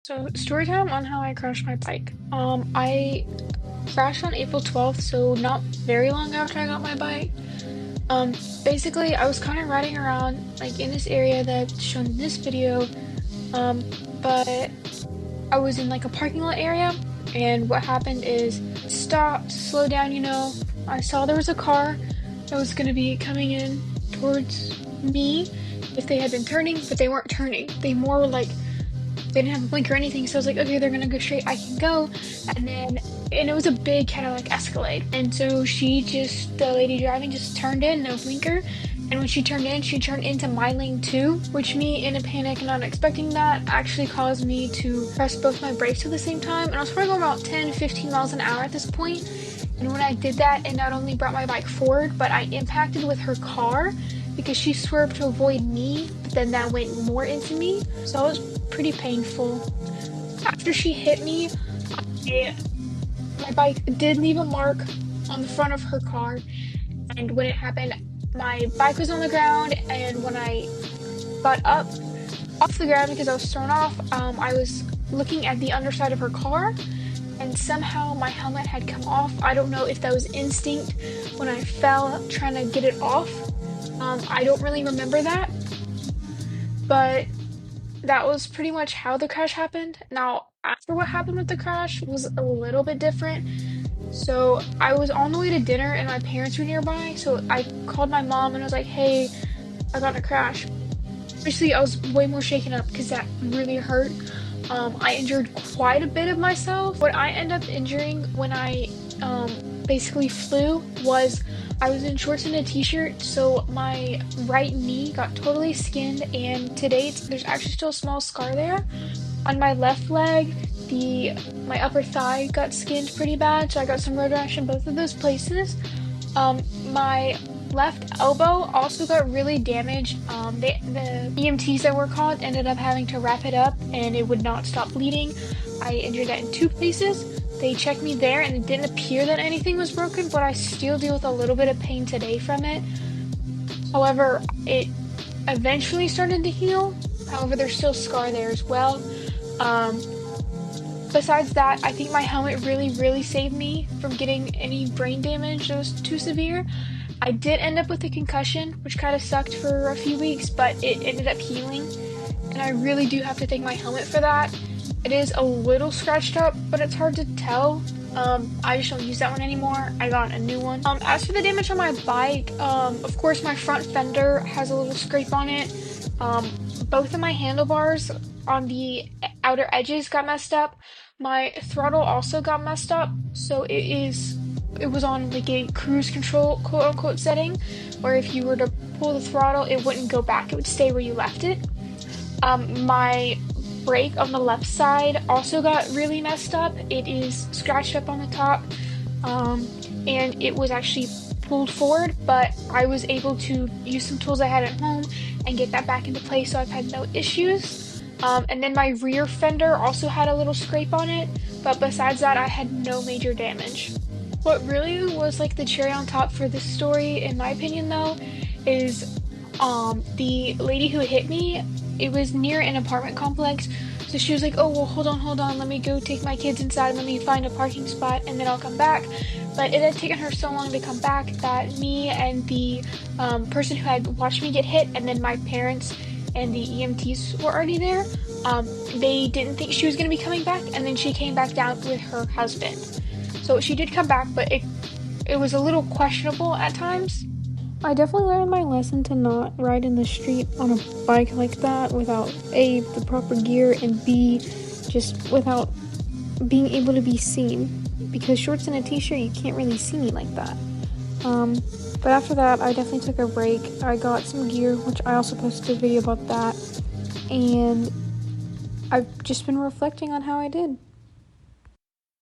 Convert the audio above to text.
So, story time on how I crashed my bike. I crashed on April 12th, so not very long after I got my bike. Um, Basically, I was kind of riding around like in this area that's shown in this video. Um, but I was in like a parking lot area, and what happened is stopped, slowed down. I saw there was a car that was gonna be coming in towards me if they had been turning, but they weren't turning. They more were like they didn't have a blink or anything, so I was like, okay, they're gonna go straight, I can go. And it was a big kind of like Escalade. And so the lady driving just turned in, no blinker. And when she turned in, she turned into my lane too, which me in a panic and not expecting that actually caused me to press both my brakes at the same time. And I was probably going about 10, 15 miles an hour at this point. And when I did that, it not only brought my bike forward, but I impacted with her car because she swerved to avoid me, but then that went more into me. So it was pretty painful. After she hit me, my bike did leave a mark on the front of her car. And when it happened, my bike was on the ground. And when I got up off the ground because I was thrown off, I was looking at the underside of her car. And somehow my helmet had come off. I don't know if that was instinct when I fell trying to get it off. I don't really remember that, but that was pretty much how the crash happened. Now, after what happened with the crash was a little bit different. So I was on the way to dinner and my parents were nearby. So I called my mom and I was like, hey, I got in a crash. Obviously, I was way more shaken up because that really hurt. I injured quite a bit of myself. What I ended up injuring when I basically flew was I was in shorts and a t-shirt, so my right knee got totally skinned, and to date, there's actually still a small scar there. On my left leg, my upper thigh got skinned pretty bad, so I got some road rash in both of those places. My left elbow also got really damaged. The EMTs that were called ended up having to wrap it up and it would not stop bleeding. I injured that in two places. They checked me there and it didn't appear that anything was broken, but I still deal with a little bit of pain today from it. However, it eventually started to heal. However, there's still a scar there as well. Besides that, I think my helmet really saved me from getting any brain damage that was too severe. I did end up with a concussion, which kind of sucked for a few weeks, but it ended up healing. And I really do have to thank my helmet for that. It is a little scratched up, but it's hard to tell. I just don't use that one anymore. I got a new one. As for the damage on my bike, of course my front fender has a little scrape on it. Both of my handlebars on the outer edges got messed up. My throttle also got messed up, so it was on like a cruise control quote unquote setting, where if you were to pull the throttle, it wouldn't go back, it would stay where you left it. My brake on the left side also got really messed up. It is scratched up on the top, and it was actually pulled forward, but I was able to use some tools I had at home and get that back into place, so I've had no issues. And then my rear fender also had a little scrape on it, but besides that, I had no major damage. What really was like the cherry on top for this story, in my opinion though, is the lady who hit me, it was near an apartment complex, so she was like, oh, well, hold on, let me go take my kids inside, let me find a parking spot, and then I'll come back. But it had taken her so long to come back that me and the person who had watched me get hit, and then my parents and the EMTs were already there, they didn't think she was going to be coming back, and then she came back down with her husband. So she did come back, but it was a little questionable at times. I definitely learned my lesson to not ride in the street on a bike like that without A, the proper gear, and B, just without being able to be seen. Because shorts and a t-shirt, you can't really see me like that. But after that, I definitely took a break. I got some gear, which I also posted a video about that. And I've just been reflecting on how I did.